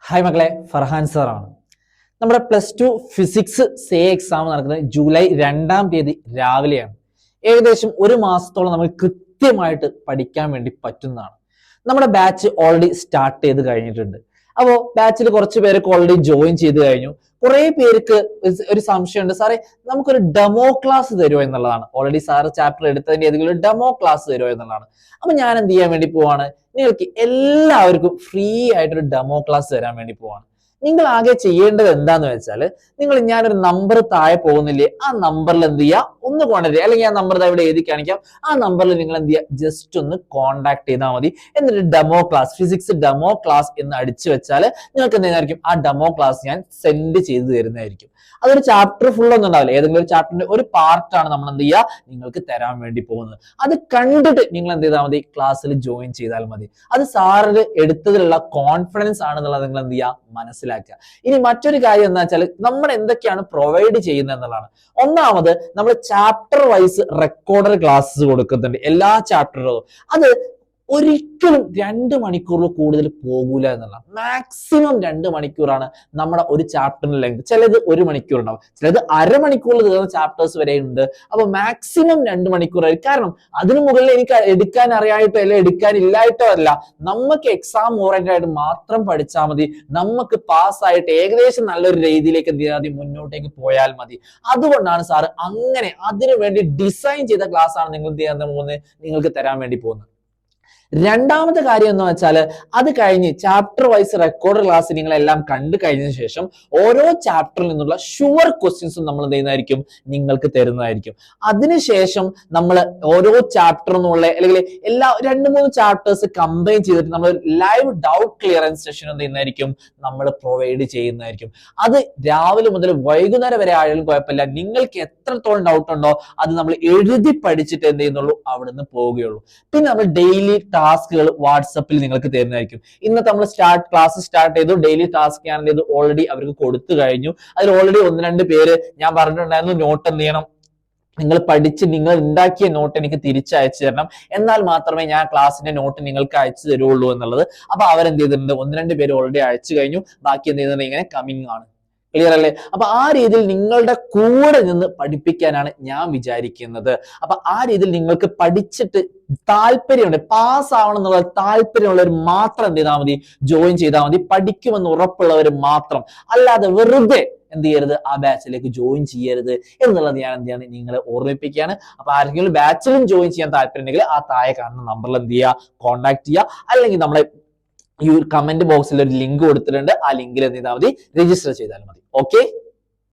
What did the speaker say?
Hi മക്കളെ, ഫർഹാൻ സാറാണ്. നമ്മുടെ +2 ഫിസിക്സ് സേ എക്സാം നടക്കുന്നത് ജൂലൈ 2-ാം തീയതി രാവിലെയാണ്. ഏകദേശം ഒരു മാസത്തോളം നമ്മൾ കൃത്യമായിട്ട് പഠിക്കാൻ വേണ്ടി പറ്റുന്നതാണ്. നമ്മുടെ ബാച്ച് ഓൾറെഡി സ്റ്റാർട്ട് ചെയ്ത് കഴിഞ്ഞിട്ടുണ്ട്. അപ്പോൾ ബാച്ചിൽ കുറച്ച് പേരൊക്കെ ഓൾറെഡി ജോയിൻ ചെയ്ത് കഴിഞ്ഞു. കുറെ പേർക്ക് ഒരു സംശയമുണ്ട്, സാറേ നമുക്കൊരു ഡെമോ ക്ലാസ് തരുമോ എന്നുള്ളതാണ്. ഓൾറെഡി സാറ് ചാപ്റ്റർ എടുത്തതിന്റെ ഏതെങ്കിലും ഒരു ഡെമോ ക്ലാസ് തരുമോ എന്നുള്ളതാണ്. അപ്പൊ ഞാൻ എന്ത് ചെയ്യാൻ വേണ്ടി പോവാണ്, നിങ്ങൾക്ക് എല്ലാവർക്കും ഫ്രീ ആയിട്ടൊരു ഡെമോ ക്ലാസ് തരാൻ വേണ്ടി പോവാണ്. നിങ്ങൾ ആകെ ചെയ്യേണ്ടത് എന്താന്ന് വെച്ചാൽ, ഞാനൊരു നമ്പർ താഴെ പോകുന്നില്ലേ, ആ നമ്പറിൽ എന്ത് ചെയ്യുക, ഒന്ന് കോൺടാക്ട് ചെയ്യുക. അല്ലെങ്കിൽ ആ നമ്പർ ഇവിടെ എഴുതി കാണിക്കാം. ആ നമ്പറിൽ നിങ്ങൾ എന്ത് ചെയ്യുക, ജസ്റ്റ് ഒന്ന് കോൺടാക്ട് ചെയ്താൽ മതി. എന്നിട്ട് demo class, physics demo class എന്ന് അടിച്ചു വെച്ചാൽ നിങ്ങൾക്ക് എന്തായിരിക്കും, ആ ഡെമോ ക്ലാസ് ഞാൻ സെൻഡ് ചെയ്ത് തരുന്നതായിരിക്കും. അതൊരു ചാപ്റ്റർ ഫുൾ ഒന്നും ഉണ്ടാവില്ല, ഏതെങ്കിലും ഒരു ചാപ്റ്ററിന്റെ ഒരു പാർട്ടാണ് നമ്മൾ എന്ത് ചെയ്യുക, നിങ്ങൾക്ക് തരാൻ വേണ്ടി പോകുന്നത്. അത് കണ്ടിട്ട് നിങ്ങൾ എന്ത് ചെയ്താൽ മതി, ക്ലാസ്സിൽ ജോയിൻ ചെയ്താൽ മതി. അത് സാറിന് എടുത്തതിലുള്ള കോൺഫിഡൻസ് ആണെന്നുള്ളത് നിങ്ങൾ എന്ത് ചെയ്യുക, മനസ്സിലാക്കുക. ഇനി മറ്റൊരു കാര്യം എന്താ വെച്ചാൽ, നമ്മൾ എന്തൊക്കെയാണ് പ്രൊവൈഡ് ചെയ്യുന്നത് എന്നുള്ളതാണ്. ഒന്നാമത് നമ്മൾ ചാപ്റ്റർ വൈസ് റെക്കോർഡർ ക്ലാസ്സസ് കൊടുക്കുന്നുണ്ട്, എല്ലാ ചാപ്റ്ററുകളും. അത് ഒരിക്കലും 2 മണിക്കൂറിൽ കൂടുതൽ പോകൂല എന്നുള്ള, മാക്സിമം 2 മണിക്കൂറാണ് നമ്മുടെ ഒരു ചാപ്റ്ററിന്റെ ലെങ്ത്. ചിലത് 1 മണിക്കൂർ ഉണ്ടാവും, ചിലത് അരമണിക്കൂറിൽ തീർന്ന ചാപ്റ്റേഴ്സ് വരെ ഉണ്ട്. അപ്പൊ മാക്സിമം 2 മണിക്കൂറായിരിക്കും. കാരണം അതിനു മുകളിൽ എനിക്ക് എടുക്കാൻ അറിയായിട്ടോ അല്ല എടുക്കാനില്ലായിട്ടോ അല്ല, നമുക്ക് എക്സാം ഓറിയന്റഡ് ആയിട്ട് മാത്രം പഠിച്ചാൽ മതി. നമുക്ക് പാസ്സായിട്ട് ഏകദേശം നല്ലൊരു രീതിയിലേക്ക് എന്ത് ചെയ്യാതെ മുന്നോട്ടേക്ക് പോയാൽ മതി. അതുകൊണ്ടാണ് സാറ് അങ്ങനെ അതിനു വേണ്ടി ഡിസൈൻ ചെയ്ത ക്ലാസ് ആണ് നിങ്ങൾ എന്ത് ചെയ്യാൻ പോകുന്നത്, നിങ്ങൾക്ക് തരാൻ വേണ്ടി പോകുന്നത്. രണ്ടാമത്തെ കാര്യം എന്ന് വെച്ചാൽ, അത് കഴിഞ്ഞ് ചാപ്റ്റർ വൈസ് റെക്കോർഡ് ക്ലാസ് നിങ്ങളെല്ലാം കണ്ടു കഴിഞ്ഞതിന് ശേഷം ഓരോ ചാപ്റ്ററിൽ നിന്നുള്ള ഷുവർ ക്വസ്റ്റ്യൻസും നമ്മൾ എന്ത് ചെയ്യുന്നതായിരിക്കും, നിങ്ങൾക്ക് തരുന്നതായിരിക്കും. അതിനുശേഷം നമ്മൾ ഓരോ ചാപ്റ്റർ എന്നുള്ള അല്ലെങ്കിൽ എല്ലാ 2-3 ചാപ്റ്റേഴ്സ് കമ്പൈൻ ചെയ്തിട്ട് നമ്മൾ ലൈവ് ഡൗട്ട് ക്ലിയറൻസ് സെഷൻ എന്ത് ചെയ്യുന്നതായിരിക്കും, നമ്മൾ പ്രൊവൈഡ് ചെയ്യുന്നതായിരിക്കും. അത് രാവിലെ മുതൽ വൈകുന്നേരം വരെ ആയാലും കുഴപ്പമില്ല. നിങ്ങൾക്ക് എത്രത്തോളം ഡൗട്ട് ഉണ്ടോ അത് നമ്മൾ എഴുതി പഠിച്ചിട്ട് എന്ത് ചെയ്യുന്നുള്ളൂ, അവിടുന്ന് പോവുകയുള്ളൂ. പിന്നെ നമ്മൾ ഡെയിലി ടാസ്കുകൾ വാട്സപ്പിൽ നിങ്ങൾക്ക് തരുന്നതായിരിക്കും. ഇന്നത്തെ നമ്മൾ ക്ലാസ് സ്റ്റാർട്ട് ചെയ്തു, ഡെയിലി ടാസ്ക് ഞാൻ ചെയ്തു ഓൾറെഡി അവർക്ക് കൊടുത്തു കഴിഞ്ഞു. അതിൽ ഓൾറെഡി 1-2 പേര് ഞാൻ പറഞ്ഞിട്ടുണ്ടായിരുന്നു, നോട്ട് എന്ത് ചെയ്യണം, നിങ്ങൾ പഠിച്ച് നിങ്ങൾ ഉണ്ടാക്കിയ നോട്ട് എനിക്ക് തിരിച്ചയച്ചു തരണം, എന്നാൽ മാത്രമേ ഞാൻ ക്ലാസ്സിന്റെ നോട്ട് നിങ്ങൾക്ക് അയച്ചു തരുള്ളൂ എന്നുള്ളത്. അപ്പൊ അവരെന്ത് ചെയ്തിട്ടുണ്ട്, 1-2 പേര് ഓൾറെഡി അയച്ചു കഴിഞ്ഞു. ബാക്കി എന്ത് ചെയ്യുന്നുണ്ട്, ഇങ്ങനെ കമ്മിങ് ആണ്. ക്ലിയർ അല്ലേ? അപ്പൊ ആ രീതിയിൽ നിങ്ങളുടെ കൂടെ നിന്ന് പഠിപ്പിക്കാനാണ് ഞാൻ വിചാരിക്കുന്നത്. അപ്പൊ ആ രീതിയിൽ നിങ്ങൾക്ക് പഠിച്ചിട്ട് താല്പര്യമുണ്ട്, പാസ് ആവണം എന്നുള്ള താല്പര്യമുള്ളവർ മാത്രം എന്ത് ചെയ്താൽ മതി, ജോയിൻ ചെയ്താൽ മതി. പഠിക്കുമെന്ന് ഉറപ്പുള്ളവർ മാത്രം, അല്ലാതെ വെറുതെ എന്ത് ചെയ്യരുത്, ആ ബാച്ചിലേക്ക് ജോയിൻ ചെയ്യരുത് എന്നുള്ളത് ഞാൻ എന്ത് ചെയ്യാണ്, നിങ്ങളെ ഓർമ്മിപ്പിക്കുകയാണ്. അപ്പൊ ആരെങ്കിലും ബാച്ചിലും ജോയിൻ ചെയ്യാൻ താല്പര്യം ഉണ്ടെങ്കിൽ ആ താഴെ കാണുന്ന നമ്പറിൽ എന്ത് ചെയ്യുക, കോൺടാക്ട് ചെയ്യുക. അല്ലെങ്കിൽ നമ്മളെ ഈ കമന്റ് ബോക്സിൽ ഒരു ലിങ്ക് കൊടുത്തിട്ടുണ്ട്, ആ ലിങ്കിൽ എന്ത് ചെയ്താൽ മതി, രജിസ്റ്റർ ചെയ്താൽ മതി. ഓക്കെ.